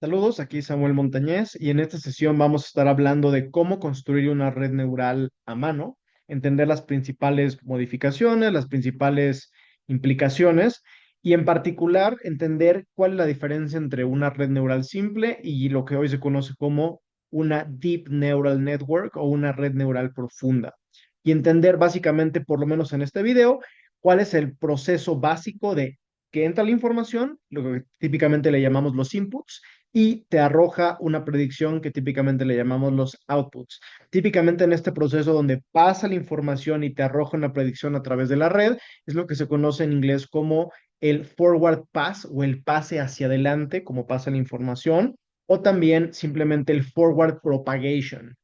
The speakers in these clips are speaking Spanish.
Saludos, aquí Samuel Montañez y en esta sesión vamos a estar hablando de cómo construir una red neural a mano, entender las principales modificaciones, las principales implicaciones y en particular entender cuál es la diferencia entre una red neural simple y lo que hoy se conoce como una Deep Neural Network o una red neural profunda. Y entender básicamente, por lo menos en este video, cuál es el proceso básico de que entra la información, lo que típicamente le llamamos los inputs y te arroja una predicción que típicamente le llamamos los outputs. Típicamente en este proceso donde pasa la información y te arroja una predicción a través de la red, es lo que se conoce en inglés como el forward pass o el pase hacia adelante, como pasa la información, o también simplemente el forward propagation.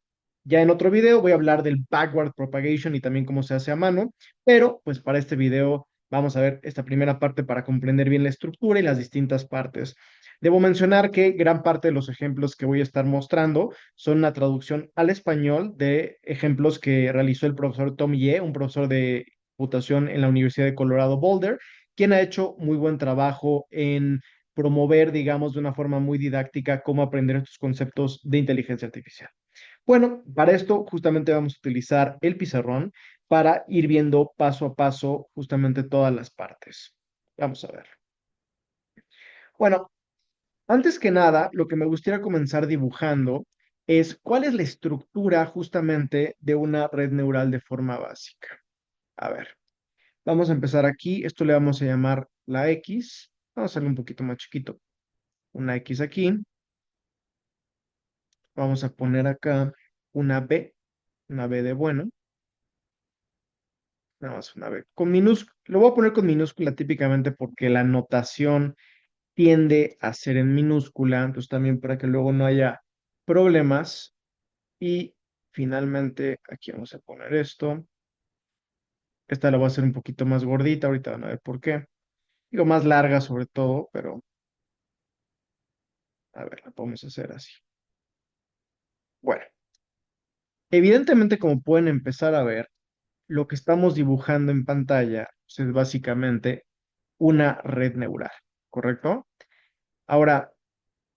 Ya en otro video voy a hablar del backward propagation y también cómo se hace a mano, pero pues para este video vamos a ver esta primera parte para comprender bien la estructura y las distintas partes. Debo mencionar que gran parte de los ejemplos que voy a estar mostrando son una traducción al español de ejemplos que realizó el profesor Tom Ye, un profesor de computación en la Universidad de Colorado Boulder, quien ha hecho muy buen trabajo en promover, digamos, de una forma muy didáctica cómo aprender estos conceptos de inteligencia artificial. Bueno, para esto justamente vamos a utilizar el pizarrón para ir viendo paso a paso justamente todas las partes. Vamos a ver. Bueno, antes que nada, lo que me gustaría comenzar dibujando es cuál es la estructura justamente de una red neural de forma básica. A ver, vamos a empezar aquí. Esto le vamos a llamar la X. Vamos a hacerlo un poquito más chiquito. Una X aquí. Vamos a poner acá una B de bueno. Nada más una B. Con minúscula, lo voy a poner con minúscula típicamente porque la notación tiende a ser en minúscula, entonces también para que luego no haya problemas. Y finalmente aquí vamos a poner esto. Esta la voy a hacer un poquito más gordita, ahorita van a ver por qué. Digo más larga sobre todo, pero a ver, la podemos hacer así. Bueno, evidentemente como pueden empezar a ver, lo que estamos dibujando en pantalla pues, es básicamente una red neural, ¿correcto? Ahora,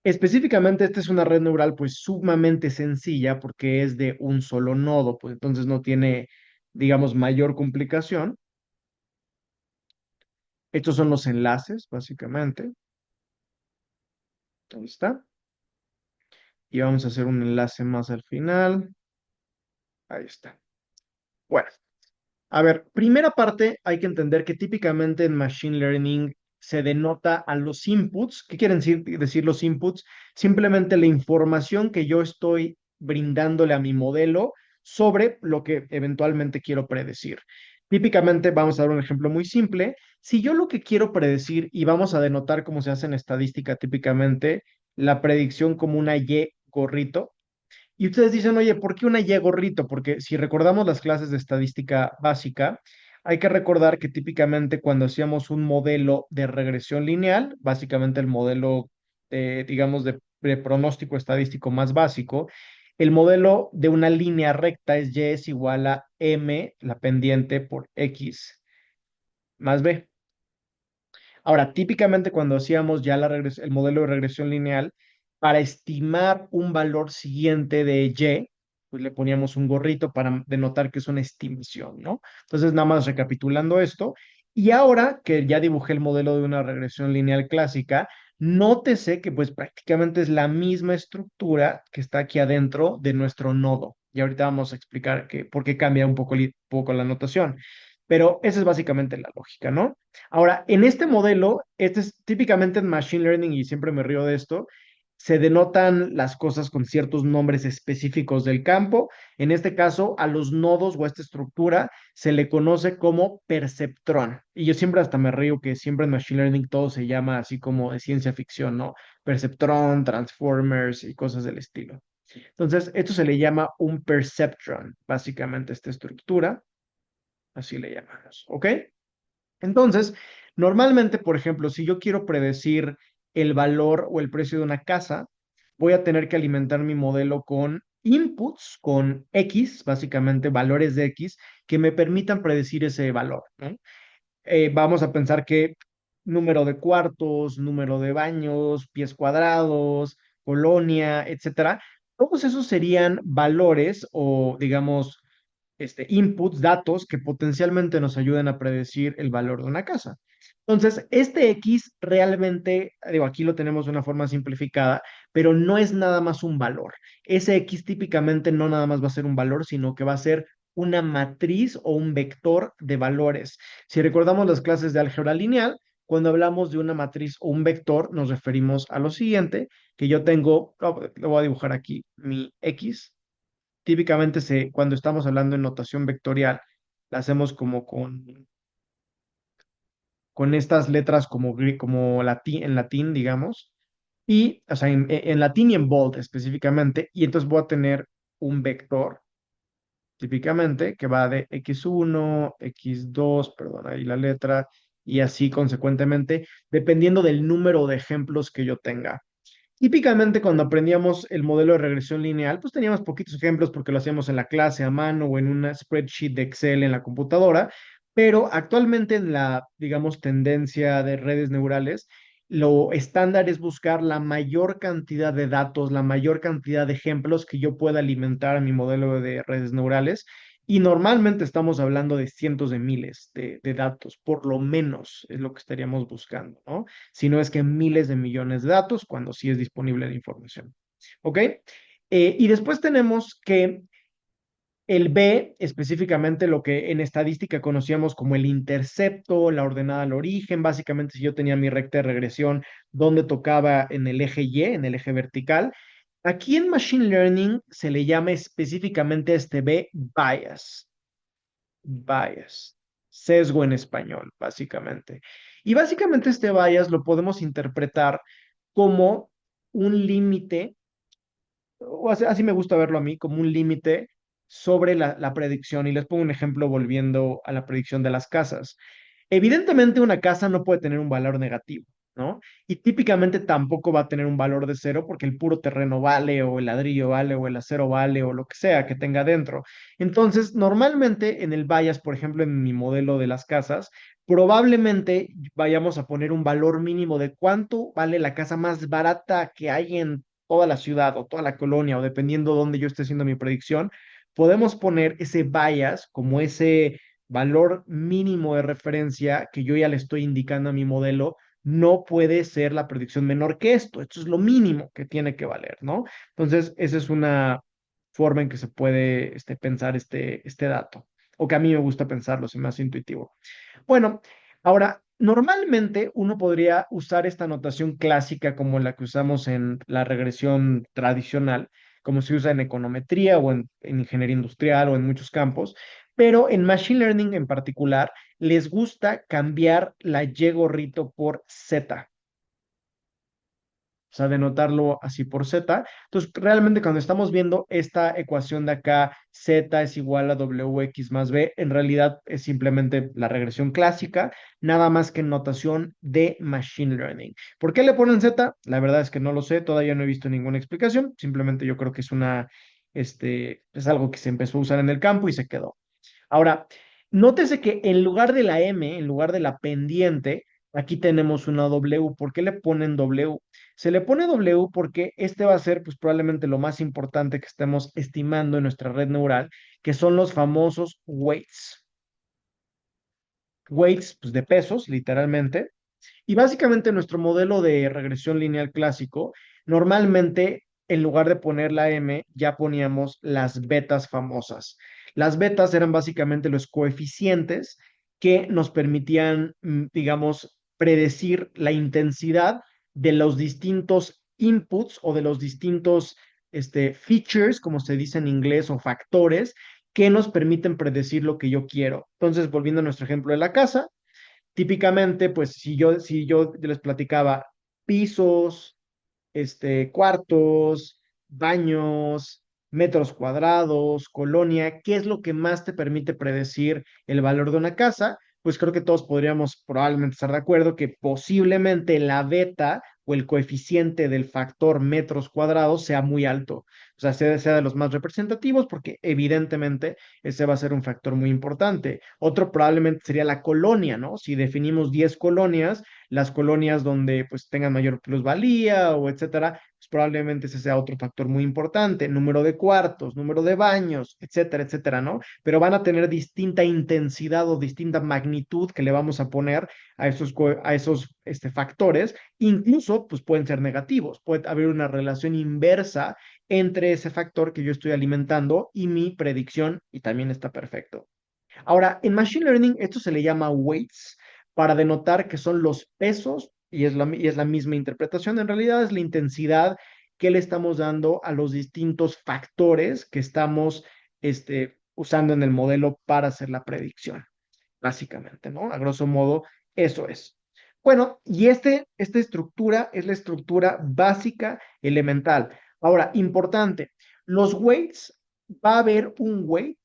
específicamente, esta es una red neural pues sumamente sencilla porque es de un solo nodo, pues entonces no tiene, digamos, mayor complicación. Estos son los enlaces, básicamente. Ahí está. Y vamos a hacer un enlace más al final. Ahí está. Bueno, a ver, primera parte, hay que entender que típicamente en Machine Learning se denota a los inputs. ¿Qué quieren decir los inputs? Simplemente la información que yo estoy brindándole a mi modelo sobre lo que eventualmente quiero predecir. Típicamente, vamos a dar un ejemplo muy simple. Si yo lo que quiero predecir, y vamos a denotar cómo se hace en estadística típicamente, la predicción como una Y gorrito, y ustedes dicen, oye, ¿por qué una Y gorrito? Porque si recordamos las clases de estadística básica, hay que recordar que típicamente cuando hacíamos un modelo de regresión lineal, básicamente el modelo, digamos, de pronóstico estadístico más básico, el modelo de una línea recta es Y es igual a M, la pendiente, por X más B. Ahora, típicamente cuando hacíamos ya el modelo de regresión lineal, para estimar un valor siguiente de Y, pues le poníamos un gorrito para denotar que es una estimación, ¿no? Entonces, nada más recapitulando esto, y ahora que ya dibujé el modelo de una regresión lineal clásica, nótese que pues prácticamente es la misma estructura que está aquí adentro de nuestro nodo. Y ahorita vamos a explicar por qué cambia un poco la notación. Pero esa es básicamente la lógica, ¿no? Ahora, en este modelo, este es típicamente en Machine Learning, y siempre me río de esto, se denotan las cosas con ciertos nombres específicos del campo. En este caso, a los nodos o a esta estructura se le conoce como perceptrón. Y yo siempre hasta me río que siempre en Machine Learning todo se llama así como de ciencia ficción, ¿no? Perceptrón, transformers y cosas del estilo. Entonces, esto se le llama un perceptron, básicamente esta estructura, así le llamamos, ¿ok? Entonces, normalmente, por ejemplo, si yo quiero predecir el valor o el precio de una casa, voy a tener que alimentar mi modelo con inputs, con X, básicamente valores de X, que me permitan predecir ese valor, ¿no? Vamos a pensar que número de cuartos, número de baños, pies cuadrados, colonia, etcétera. Todos esos serían valores o, digamos, inputs, datos que potencialmente nos ayuden a predecir el valor de una casa. Entonces, este X realmente, digo, aquí lo tenemos de una forma simplificada, pero no es nada más un valor. Ese X típicamente no nada más va a ser un valor, sino que va a ser una matriz o un vector de valores. Si recordamos las clases de álgebra lineal, cuando hablamos de una matriz o un vector, nos referimos a lo siguiente, que yo tengo, lo voy a dibujar aquí, mi X. Típicamente cuando estamos hablando en notación vectorial, la hacemos como con estas letras como latín, en latín, digamos, y, o sea, en latín y en bold específicamente, y entonces voy a tener un vector, típicamente, que va de x1, x2, perdón, ahí la letra, y así consecuentemente, dependiendo del número de ejemplos que yo tenga. Típicamente cuando aprendíamos el modelo de regresión lineal, pues teníamos poquitos ejemplos porque lo hacíamos en la clase a mano o en una spreadsheet de Excel en la computadora, pero actualmente en la, digamos, tendencia de redes neurales, lo estándar es buscar la mayor cantidad de datos, la mayor cantidad de ejemplos que yo pueda alimentar a mi modelo de redes neurales. Y normalmente estamos hablando de cientos de miles de datos, por lo menos es lo que estaríamos buscando, ¿no? Si no es que miles de millones de datos, cuando sí es disponible la información. ¿Ok? Y después tenemos que el B, específicamente lo que en estadística conocíamos como el intercepto, la ordenada al origen, básicamente si yo tenía mi recta de regresión donde tocaba en el eje Y, en el eje vertical. Aquí en Machine Learning se le llama específicamente a este B bias, bias, sesgo en español, básicamente. Y básicamente este bias lo podemos interpretar como un límite, o así me gusta verlo a mí, como un límite sobre la predicción. Y les pongo un ejemplo volviendo a la predicción de las casas. Evidentemente una casa no puede tener un valor negativo, ¿no? Y típicamente tampoco va a tener un valor de cero porque el puro terreno vale o el ladrillo vale o el acero vale o lo que sea que tenga dentro. Entonces, normalmente en el bias, por ejemplo, en mi modelo de las casas, probablemente vayamos a poner un valor mínimo de cuánto vale la casa más barata que hay en toda la ciudad o toda la colonia o dependiendo de dónde yo esté haciendo mi predicción. Podemos poner ese bias como ese valor mínimo de referencia que yo ya le estoy indicando a mi modelo, no puede ser la predicción menor que esto. Esto es lo mínimo que tiene que valer, ¿no? Entonces, esa es una forma en que se puede pensar este dato, o que a mí me gusta pensarlo, se me hace intuitivo. Bueno, ahora, normalmente uno podría usar esta notación clásica como la que usamos en la regresión tradicional, como se usa en econometría o en ingeniería industrial o en muchos campos, pero en Machine Learning en particular les gusta cambiar la Y gorrito por Z, o sea, denotarlo así por Z. Entonces, realmente cuando estamos viendo esta ecuación de acá, Z es igual a WX más B, en realidad es simplemente la regresión clásica, nada más que en notación de Machine Learning. ¿Por qué le ponen Z? La verdad es que no lo sé, todavía no he visto ninguna explicación, simplemente yo creo que es algo que se empezó a usar en el campo y se quedó. Ahora, nótese que en lugar de la M, en lugar de la pendiente, aquí tenemos una W. ¿Por qué le ponen W? Se le pone W porque este va a ser pues probablemente lo más importante que estemos estimando en nuestra red neural, que son los famosos weights. Weights pues, de pesos, literalmente. Y básicamente nuestro modelo de regresión lineal clásico, normalmente en lugar de poner la M, ya poníamos las betas famosas. Las betas eran básicamente los coeficientes que nos permitían, digamos, predecir la intensidad de los distintos inputs o de los distintos features, como se dice en inglés, o factores que nos permiten predecir lo que yo quiero. Entonces, volviendo a nuestro ejemplo de la casa, típicamente, pues si yo les platicaba pisos, cuartos, baños, metros cuadrados, colonia, ¿qué es lo que más te permite predecir el valor de una casa? Pues creo que todos podríamos probablemente estar de acuerdo que posiblemente la beta o el coeficiente del factor metros cuadrados sea muy alto. O sea, sea de los más representativos porque evidentemente ese va a ser un factor muy importante. Otro probablemente sería la colonia, ¿no? Si definimos 10 colonias, las colonias donde pues tengan mayor plusvalía o etcétera, pues pues probablemente ese sea otro factor muy importante, número de cuartos, número de baños, etcétera, etcétera, ¿no? Pero van a tener distinta intensidad o distinta magnitud que le vamos a poner a esos factores. Incluso, pues pueden ser negativos, puede haber una relación inversa entre ese factor que yo estoy alimentando y mi predicción, y también está perfecto. Ahora, en Machine Learning esto se le llama weights para denotar que son los pesos y es la misma interpretación. En realidad es la intensidad que le estamos dando a los distintos factores que estamos usando en el modelo para hacer la predicción, básicamente, ¿no? A grosso modo, eso es. Bueno, y esta estructura es la estructura básica elemental. Ahora, importante, los weights, va a haber un weight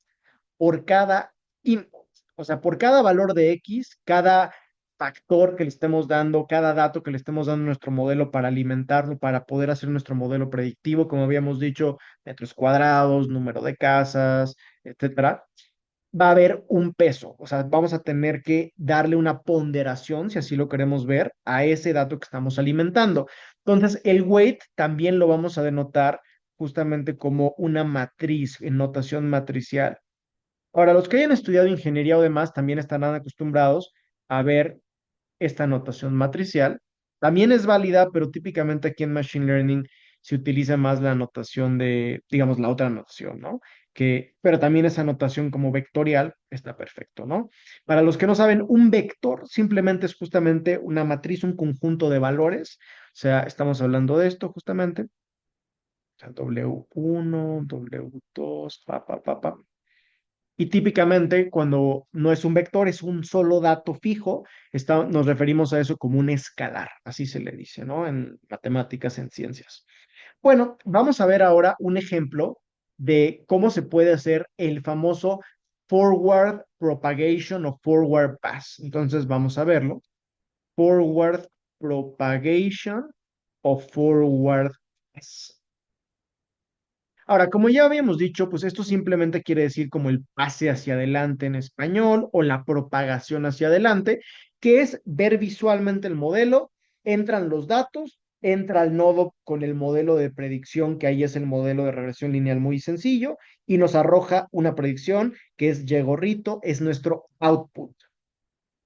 por cada input. O sea, por cada valor de X, cada factor que le estemos dando, cada dato que le estemos dando a nuestro modelo para alimentarlo, para poder hacer nuestro modelo predictivo, como habíamos dicho, metros cuadrados, número de casas, etcétera, va a haber un peso. O sea, vamos a tener que darle una ponderación, si así lo queremos ver, a ese dato que estamos alimentando. Entonces, el weight también lo vamos a denotar justamente como una matriz en notación matricial. Ahora, los que hayan estudiado ingeniería o demás también estarán acostumbrados a ver esta notación matricial. También es válida, pero típicamente aquí en Machine Learning se utiliza más la notación de, digamos, la otra notación, ¿no? Pero también esa notación como vectorial está perfecto, ¿no? Para los que no saben, un vector simplemente es justamente una matriz, un conjunto de valores. O sea, estamos hablando de esto justamente. O sea, W1, W2, pa. Y típicamente cuando no es un vector, es un solo dato fijo, nos referimos a eso como un escalar, así se le dice, ¿no? En matemáticas, en ciencias. Bueno, vamos a ver ahora un ejemplo de cómo se puede hacer el famoso forward propagation o forward pass. Entonces vamos a verlo. Forward propagation o forward pass. Ahora, como ya habíamos dicho, pues esto simplemente quiere decir como el pase hacia adelante en español o la propagación hacia adelante, que es ver visualmente el modelo, entran los datos, entra al nodo con el modelo de predicción, que ahí es el modelo de regresión lineal muy sencillo, y nos arroja una predicción que es Y gorrito, es nuestro output.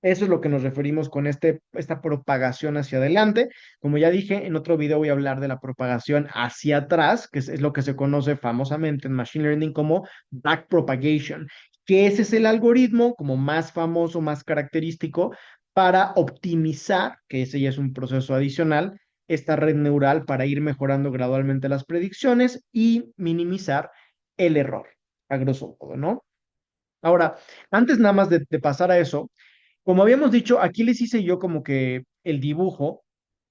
Eso es lo que nos referimos con esta propagación hacia adelante. Como ya dije, en otro video voy a hablar de la propagación hacia atrás, que es lo que se conoce famosamente en Machine Learning como backpropagation, que ese es el algoritmo como más famoso, más característico para optimizar, que ese ya es un proceso adicional, esta red neural para ir mejorando gradualmente las predicciones y minimizar el error, a grosso modo, ¿no? Ahora, antes nada más de pasar a eso, como habíamos dicho, aquí les hice yo como que el dibujo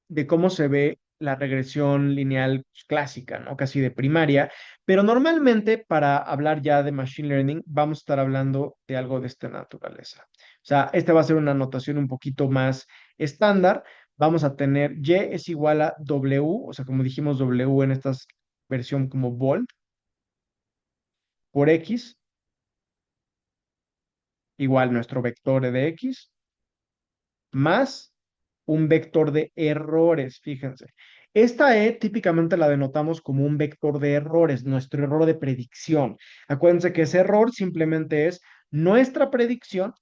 de cómo se ve la regresión lineal clásica, ¿no? Casi de primaria, pero normalmente para hablar ya de Machine Learning vamos a estar hablando de algo de esta naturaleza. O sea, esta va a ser una notación un poquito más estándar. Vamos a tener Y es igual a W, o sea, como dijimos W en esta versión como volt, por X, igual nuestro vector de X, más un vector de errores, fíjense. Esta E típicamente la denotamos como un vector de errores, nuestro error de predicción. Acuérdense que ese error simplemente es nuestra predicción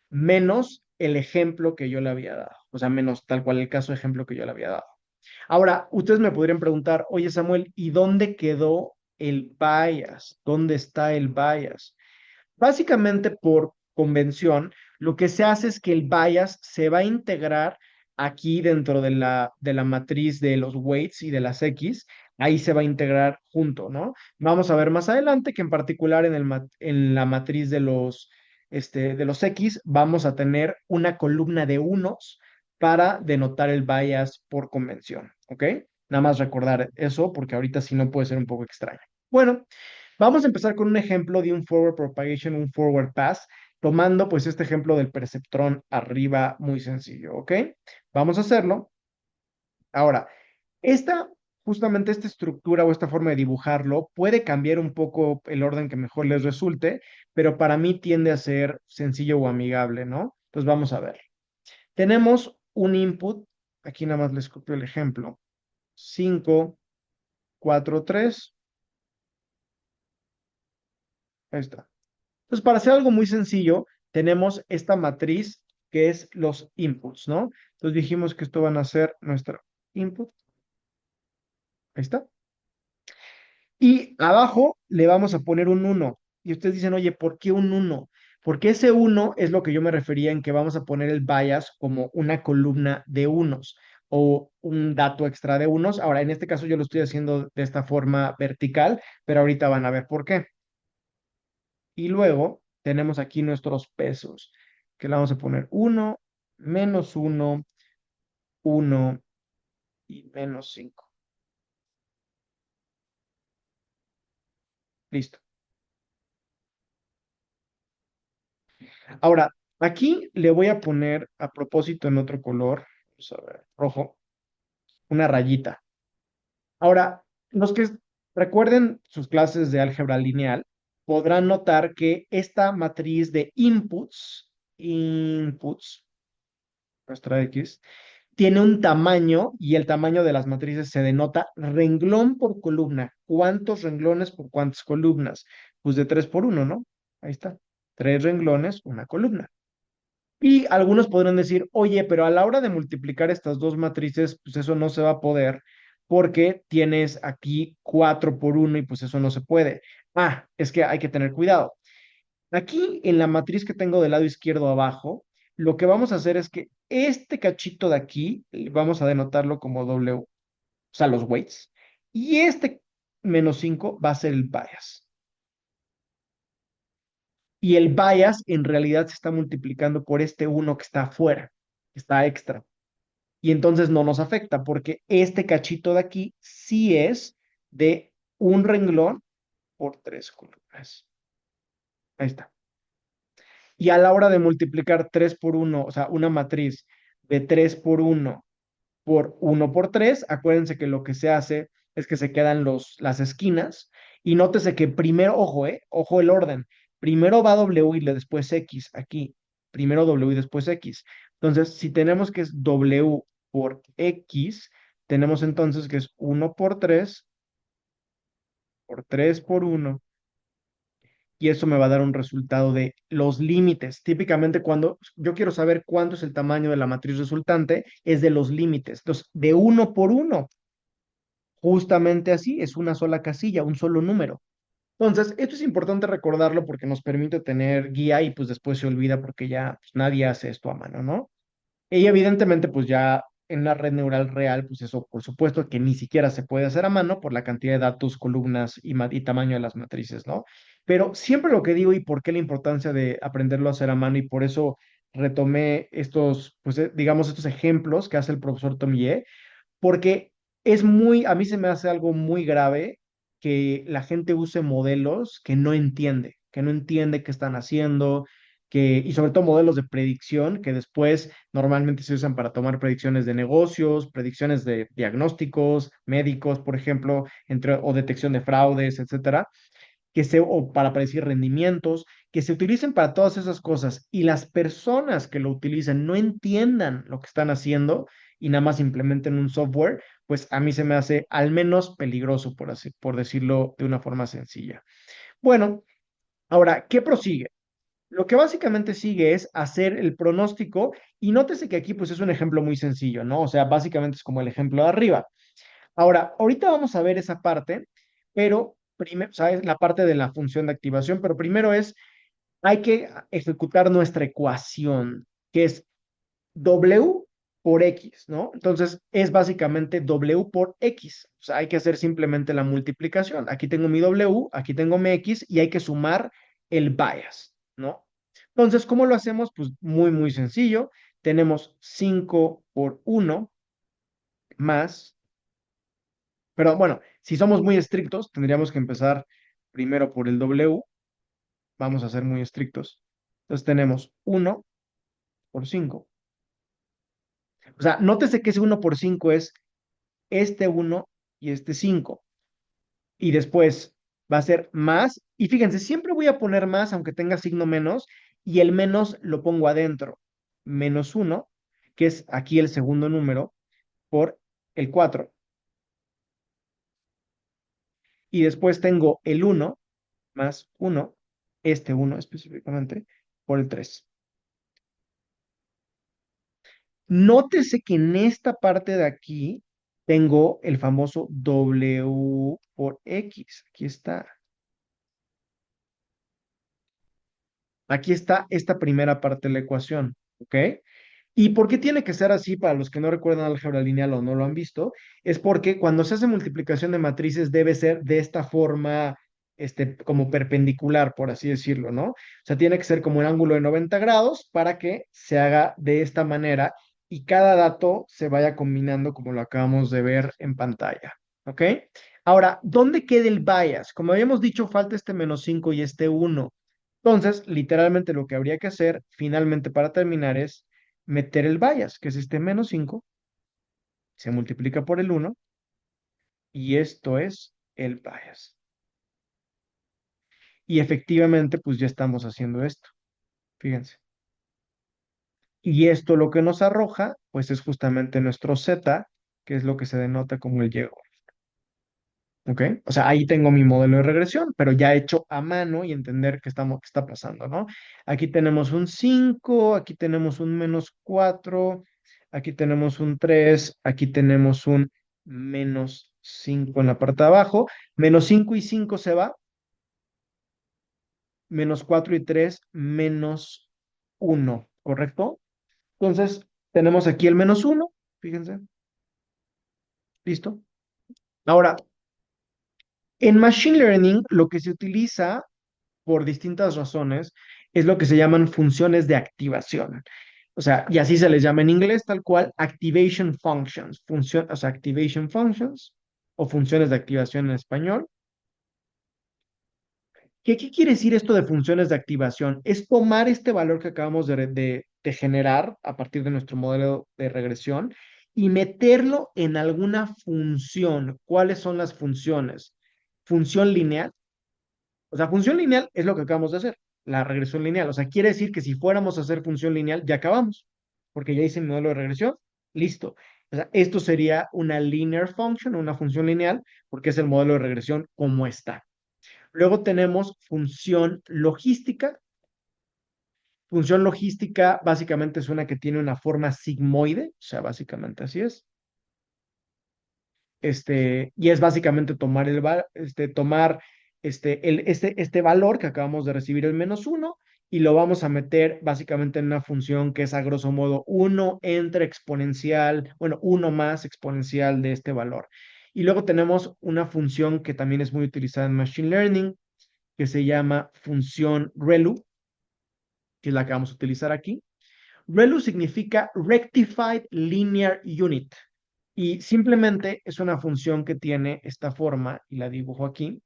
menos el ejemplo que yo le había dado. O sea, menos tal cual el caso de ejemplo que yo le había dado. Ahora, ustedes me podrían preguntar, oye Samuel, ¿y dónde quedó el bias? ¿Dónde está el bias? Básicamente, por convención, lo que se hace es que el bias se va a integrar aquí dentro de la matriz de los weights y de las X, ahí se va a integrar junto, ¿no? Vamos a ver más adelante que en particular en la matriz de los X vamos a tener una columna de unos para denotar el bias por convención, ¿ok? Nada más recordar eso porque ahorita si no puede ser un poco extraño. Bueno, vamos a empezar con un ejemplo de un forward propagation, un forward pass, tomando pues este ejemplo del perceptrón arriba muy sencillo, ¿ok? Vamos a hacerlo. Ahora, esta, justamente esta estructura o esta forma de dibujarlo puede cambiar un poco el orden que mejor les resulte, pero para mí tiende a ser sencillo o amigable, ¿no? Entonces vamos a ver. Tenemos un input, aquí nada más les copio el ejemplo. 5, 4, 3. Ahí está. Entonces, para hacer algo muy sencillo, tenemos esta matriz que es los inputs, ¿no? Entonces dijimos que esto van a ser nuestro input. Ahí está. Y abajo le vamos a poner un uno. Y ustedes dicen, oye, ¿por qué un uno? Porque ese uno es lo que yo me refería en que vamos a poner el bias como una columna de unos o un dato extra de unos. Ahora, en este caso yo lo estoy haciendo de esta forma vertical, pero ahorita van a ver por qué. Y luego tenemos aquí nuestros pesos, que le vamos a poner uno, menos uno, uno y menos 5. Listo. Ahora, aquí le voy a poner a propósito en otro color, vamos a ver, rojo, una rayita. Ahora, los que recuerden sus clases de álgebra lineal, podrán notar que esta matriz de inputs, nuestra X, tiene un tamaño y el tamaño de las matrices se denota renglón por columna. ¿Cuántos renglones por cuántas columnas? Pues de 3 por uno, ¿no? Ahí está. 3 renglones, una columna. Y algunos podrán decir, oye, pero a la hora de multiplicar estas dos matrices, pues eso no se va a poder porque tienes aquí 4 por uno y pues eso no se puede. Ah, es que hay que tener cuidado. Aquí en la matriz que tengo del lado izquierdo abajo, lo que vamos a hacer es que este cachito de aquí, vamos a denotarlo como W, o sea, los weights, y este menos 5 va a ser el bias. Y el bias en realidad se está multiplicando por este uno que está afuera, que está extra. Y entonces no nos afecta porque este cachito de aquí sí es de un renglón por 3 columnas. Ahí está. Y a la hora de multiplicar 3 por uno, o sea, una matriz de 3 por uno por 3, acuérdense que lo que se hace es que se quedan las esquinas. Y nótese que primero, ojo, ojo el orden. Primero va W y después X aquí. Primero W y después X. Entonces, si tenemos que es W por X, tenemos entonces que es uno por 3 por uno y eso me va a dar un resultado de los límites. Típicamente cuando yo quiero saber cuánto es el tamaño de la matriz resultante, es de los límites. Entonces, de uno por uno, justamente así, es una sola casilla, un solo número. Entonces, esto es importante recordarlo porque nos permite tener guía y pues después se olvida porque ya pues, nadie hace esto a mano, ¿no? Y evidentemente, pues ya en la red neural real, pues eso, por supuesto que ni siquiera se puede hacer a mano por la cantidad de datos, columnas y tamaño de las matrices, ¿no? Pero siempre lo que digo y por qué la importancia de aprenderlo a hacer a mano y por eso retomé estos, pues digamos, estos ejemplos que hace el profesor Tomier, porque es muy, a mí se me hace algo muy grave que la gente use modelos que no entiende qué están haciendo, y sobre todo modelos de predicción que después normalmente se usan para tomar predicciones de negocios, predicciones de diagnósticos médicos, por ejemplo, o detección de fraudes, etcétera, o para predecir rendimientos, que se utilicen para todas esas cosas y las personas que lo utilicen no entiendan lo que están haciendo y nada más implementen un software, pues a mí se me hace al menos peligroso, por decirlo de una forma sencilla. Bueno, ahora, ¿qué prosigue? Lo que básicamente sigue es hacer el pronóstico y nótese que aquí pues es un ejemplo muy sencillo, ¿no? O sea, básicamente es como el ejemplo de arriba. Ahora, ahorita vamos a ver esa parte, pero primero, ¿sabes? La parte de la función de activación, pero primero hay que ejecutar nuestra ecuación, que es W por X, ¿no? Entonces, es básicamente W por X. O sea, hay que hacer simplemente la multiplicación. Aquí tengo mi W, aquí tengo mi X y hay que sumar el bias, ¿no? Entonces, ¿cómo lo hacemos? Pues muy, muy sencillo. Tenemos 5 por uno más. Pero bueno, si somos muy estrictos, tendríamos que empezar primero por el W. Vamos a ser muy estrictos. Entonces tenemos uno por 5. O sea, nótese que ese uno por 5 es este uno y este 5. Y después va a ser más. Y fíjense, siempre voy a poner más, aunque tenga signo menos, y el menos lo pongo adentro. Menos uno, que es aquí el segundo número, por el 4. y después tengo el uno más uno, este uno específicamente, por el 3. Nótese que en esta parte de aquí tengo el famoso W por X. Aquí está. Aquí está esta primera parte de la ecuación, ¿ok? ¿Y por qué tiene que ser así para los que no recuerdan álgebra lineal o no lo han visto? Es porque cuando se hace multiplicación de matrices debe ser de esta forma, como perpendicular, por así decirlo, ¿no? O sea, tiene que ser como un ángulo de 90 grados para que se haga de esta manera y cada dato se vaya combinando como lo acabamos de ver en pantalla, ¿ok? Ahora, ¿dónde queda el bias? Como habíamos dicho, falta este -5 y este 1. Entonces, literalmente lo que habría que hacer finalmente para terminar es meter el bias, que es este -5, se multiplica por el 1 y esto es el bias. Y efectivamente, pues ya estamos haciendo esto, fíjense. Y esto lo que nos arroja, pues es justamente nuestro z, que es lo que se denota como el y. ¿Ok? O sea, ahí tengo mi modelo de regresión, pero ya hecho a mano y entender qué está pasando, ¿no? Aquí tenemos un 5, aquí tenemos un -4, aquí tenemos un 3, aquí tenemos un -5 en la parte de abajo, -5 y 5 se va, -4 y 3, -1, ¿correcto? Entonces, tenemos aquí el -1, fíjense, listo. Ahora, en Machine Learning, lo que se utiliza por distintas razones, es lo que se llaman funciones de activación. O sea, y así se les llama en inglés, tal cual, activation functions, o sea, activation functions o funciones de activación en español. ¿Qué quiere decir esto de funciones de activación? Es tomar este valor que acabamos de generar a partir de nuestro modelo de regresión y meterlo en alguna función. ¿Cuáles son las funciones? Función lineal. O sea, función lineal es lo que acabamos de hacer, la regresión lineal. O sea, quiere decir que si fuéramos a hacer función lineal, ya acabamos, porque ya hice mi modelo de regresión, listo. O sea, esto sería una linear function, una función lineal, porque es el modelo de regresión como está. Luego tenemos función logística. Función logística básicamente es una que tiene una forma sigmoide, o sea, básicamente así es. Y es básicamente tomar este valor que acabamos de recibir, el -1, y lo vamos a meter básicamente en una función que es a grosso modo 1 entre exponencial, bueno, 1 más exponencial de este valor. Y luego tenemos una función que también es muy utilizada en Machine Learning, que se llama función ReLU, que es la que vamos a utilizar aquí. ReLU significa Rectified Linear Unit. Y simplemente es una función que tiene esta forma, y la dibujo aquí.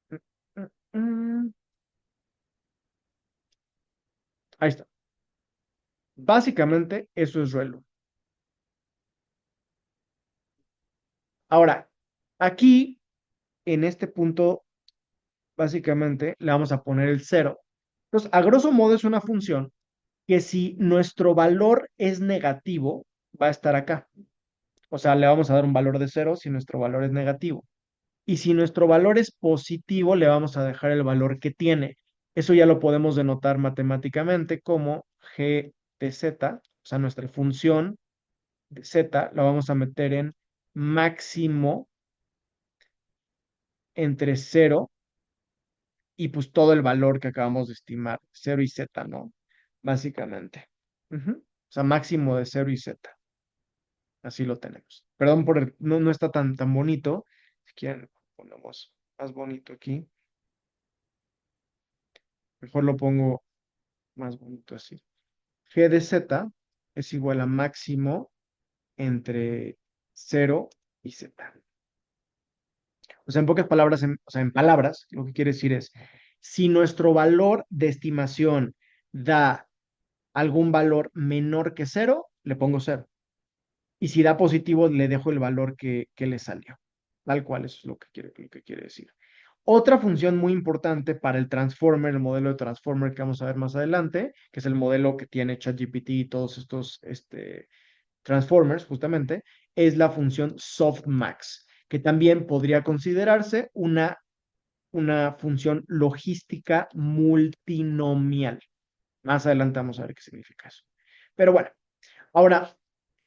Mm, mm, mm. Ahí está. Básicamente, eso es ReLU. Ahora, aquí, en este punto, básicamente, le vamos a poner el 0. Entonces, a grosso modo, es una función que si nuestro valor es negativo, va a estar acá. O sea, le vamos a dar un valor de 0 si nuestro valor es negativo. Y si nuestro valor es positivo, le vamos a dejar el valor que tiene. Eso ya lo podemos denotar matemáticamente como g de z, o sea, nuestra función de z la vamos a meter en máximo entre 0 y pues todo el valor que acabamos de estimar, 0 y z, ¿no? Básicamente. Ujú. O sea, máximo de 0 y z. Así lo tenemos. Perdón por no está tan bonito. Si quieren, ponemos más bonito aquí. Mejor lo pongo más bonito así. G de z es igual a máximo entre 0 y z. O sea, en pocas palabras, o sea, en palabras, lo que quiere decir es, si nuestro valor de estimación da algún valor menor que 0, le pongo 0. Y si da positivo, le dejo el valor que le salió. Tal cual, eso es lo que quiere decir. Otra función muy importante para el Transformer, el modelo de Transformer que vamos a ver más adelante, que es el modelo que tiene ChatGPT y todos estos Transformers, justamente, es la función softmax, que también podría considerarse una función logística multinomial. Más adelante vamos a ver qué significa eso. Pero bueno, ahora,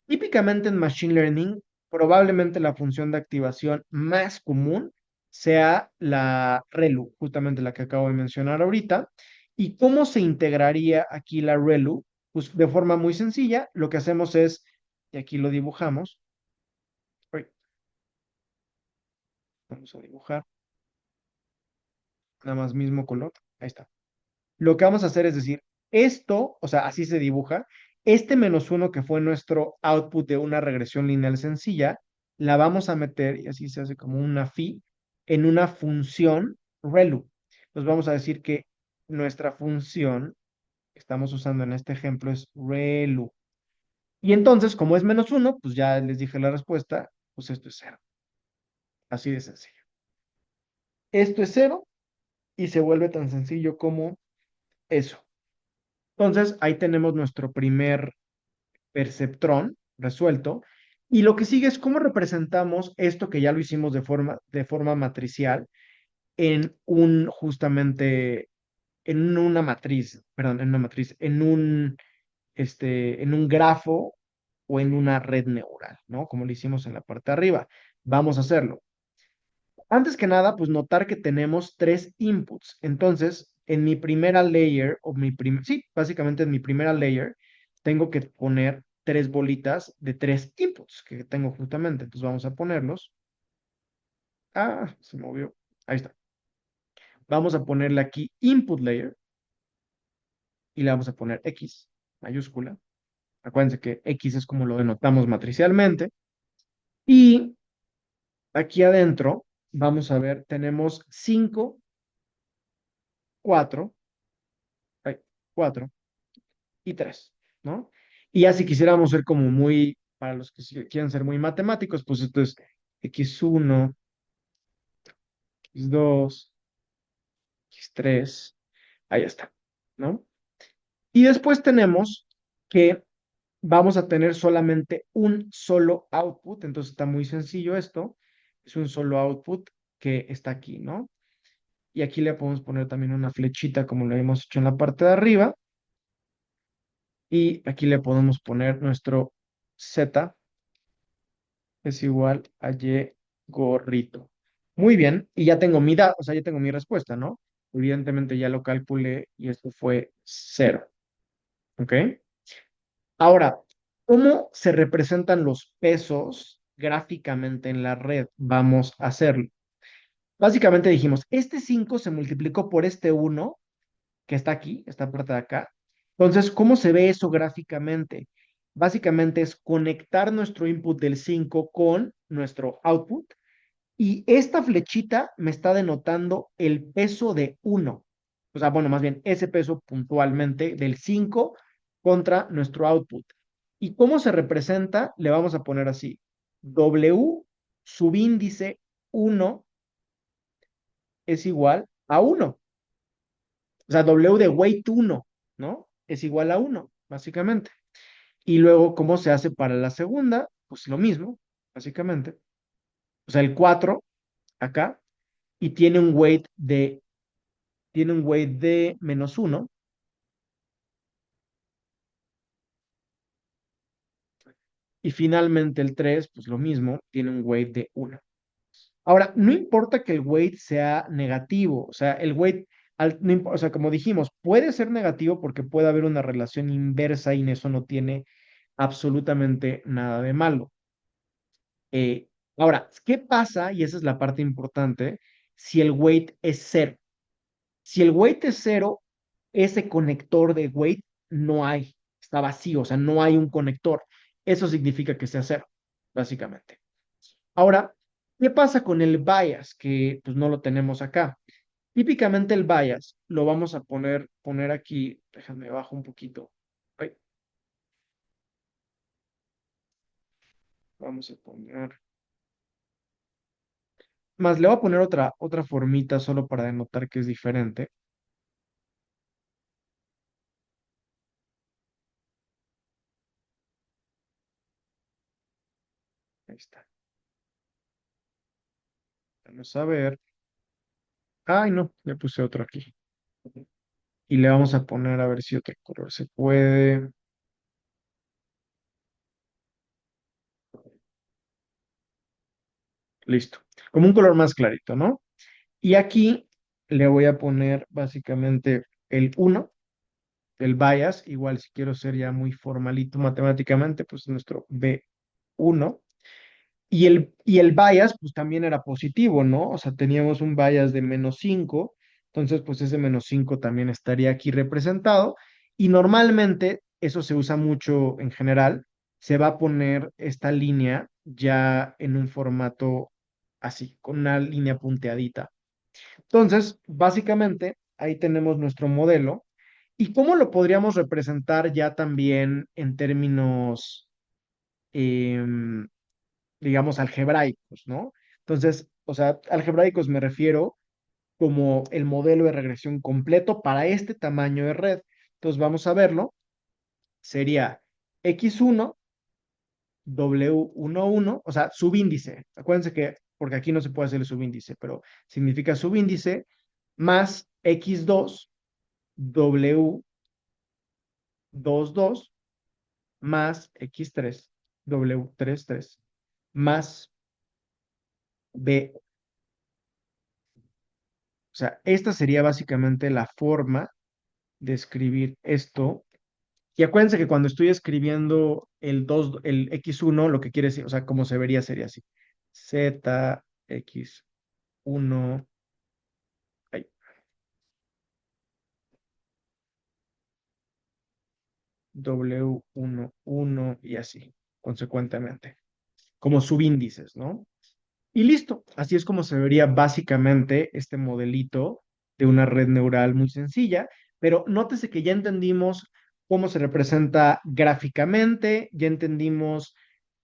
típicamente en Machine Learning, probablemente la función de activación más común sea la ReLU, justamente la que acabo de mencionar ahorita. ¿Y cómo se integraría aquí la ReLU? Pues de forma muy sencilla, lo que hacemos es, y aquí lo dibujamos, uy, vamos a dibujar, nada más mismo color, ahí está. Lo que vamos a hacer es decir, esto, o sea, así se dibuja, este -1 que fue nuestro output de una regresión lineal sencilla, la vamos a meter, y así se hace como una phi, en una función ReLU. Entonces vamos a decir que nuestra función que estamos usando en este ejemplo es ReLU. Y entonces, como es -1, pues ya les dije la respuesta, pues esto es cero. Así de sencillo. Esto es cero y se vuelve tan sencillo como eso. Entonces, ahí tenemos nuestro primer perceptrón resuelto. Y lo que sigue es cómo representamos esto que ya lo hicimos de forma matricial justamente, en una matriz, perdón, en una matriz, en un grafo o en una red neural, ¿no? Como lo hicimos en la parte de arriba. Vamos a hacerlo. Antes que nada, pues notar que tenemos tres inputs. Entonces, en mi primera layer, sí, básicamente en mi primera layer, tengo que poner tres bolitas de tres inputs que tengo justamente. Entonces vamos a ponerlos. Ah, se movió. Ahí está. Vamos a ponerle aquí input layer y le vamos a poner X mayúscula. Acuérdense que X es como lo denotamos matricialmente. Y aquí adentro, vamos a ver, tenemos 5, 4, 4 y 3, ¿no? Y ya si quisiéramos ser como muy, para los que quieren ser muy matemáticos, pues esto es x1, x2, x3, ahí está, ¿no? Y después tenemos que vamos a tener solamente un solo output, entonces está muy sencillo esto, es un solo output que está aquí, ¿no? Y aquí le podemos poner también una flechita como lo habíamos hecho en la parte de arriba, y aquí le podemos poner nuestro z es igual a Y gorrito. Muy bien, y ya tengo o sea, ya tengo mi respuesta, ¿no? Evidentemente ya lo calculé y esto fue cero, ¿ok? Ahora, ¿cómo se representan los pesos gráficamente en la red? Vamos a hacerlo. Básicamente dijimos, este 5 se multiplicó por este uno que está aquí, esta parte de acá. Entonces, ¿cómo se ve eso gráficamente? Básicamente es conectar nuestro input del 5 con nuestro output. Y esta flechita me está denotando el peso de uno. O sea, bueno, más bien ese peso puntualmente del 5 contra nuestro output. ¿Y cómo se representa? Le vamos a poner así. W subíndice uno es igual a uno. O sea, W de weight uno, ¿no? Es igual a uno, básicamente. Y luego, ¿cómo se hace para la segunda? Pues lo mismo, básicamente. O sea, el 4 acá y tiene un weight de -1. Y finalmente el 3 pues lo mismo, tiene un weight de 1. Ahora, no importa que el weight sea negativo, o sea, el weight, o sea, como dijimos, puede ser negativo porque puede haber una relación inversa y en eso no tiene absolutamente nada de malo. Eh, Ahora, ¿qué pasa? Y esa es la parte importante, si el weight es cero. Si el weight es cero, ese conector de weight no hay, está vacío, o sea, no hay un conector. Eso significa que sea cero, básicamente. Ahora, ¿qué pasa con el bias? Que pues no lo tenemos acá. Típicamente el bias lo vamos a poner aquí, déjame bajo un poquito. Ay, vamos a poner Más le voy a poner otra formita solo para denotar que es diferente. Ahí está. Vamos a ver. Ay, no, le puse otro aquí. Y le vamos a poner a ver si otro color se puede. Listo. Como un color más clarito, ¿no? Y aquí le voy a poner básicamente el uno, el bias. Igual si quiero ser ya muy formalito matemáticamente, pues nuestro B1. Y el bias, pues también era positivo, ¿no? O sea, teníamos un bias de -5, entonces, pues ese -5 también estaría aquí representado. Y normalmente, eso se usa mucho en general, se va a poner esta línea ya en un formato así, con una línea punteadita. Entonces, básicamente, ahí tenemos nuestro modelo. ¿Y cómo lo podríamos representar ya también en términos, em, digamos, algebraicos, ¿no? Entonces, o sea, algebraicos me refiero como el modelo de regresión completo para este tamaño de red. Entonces, vamos a verlo. Sería X1, W11, o sea, subíndice. Acuérdense que, porque aquí no se puede hacer el subíndice, pero significa subíndice, más X2, W22, más X3, W33, más B. O sea, esta sería básicamente la forma de escribir esto. Y acuérdense que cuando estoy escribiendo el X1, lo que quiere decir, o sea, como se vería sería así. Z, X1, ay, W11 y así, consecuentemente, como subíndices, ¿no? Y listo, así es como se vería básicamente este modelito de una red neural muy sencilla, pero nótese que ya entendimos cómo se representa gráficamente, ya entendimos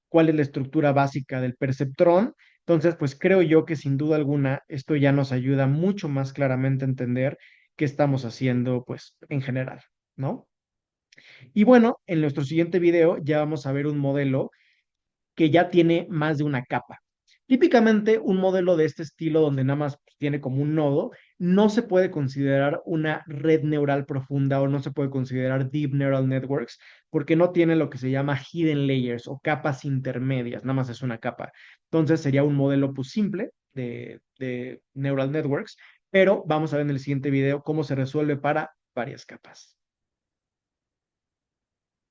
cuál es la estructura básica del perceptrón. Entonces, pues creo yo que sin duda alguna esto ya nos ayuda mucho más claramente a entender qué estamos haciendo, pues en general, ¿no? Y bueno, en nuestro siguiente video ya vamos a ver un modelo que ya tiene más de una capa. Típicamente, un modelo de este estilo, donde nada más tiene como un nodo, no se puede considerar una red neural profunda o no se puede considerar deep neural networks porque no tiene lo que se llama hidden layers o capas intermedias, nada más es una capa. Entonces sería un modelo pues simple de neural networks, pero vamos a ver en el siguiente video cómo se resuelve para varias capas.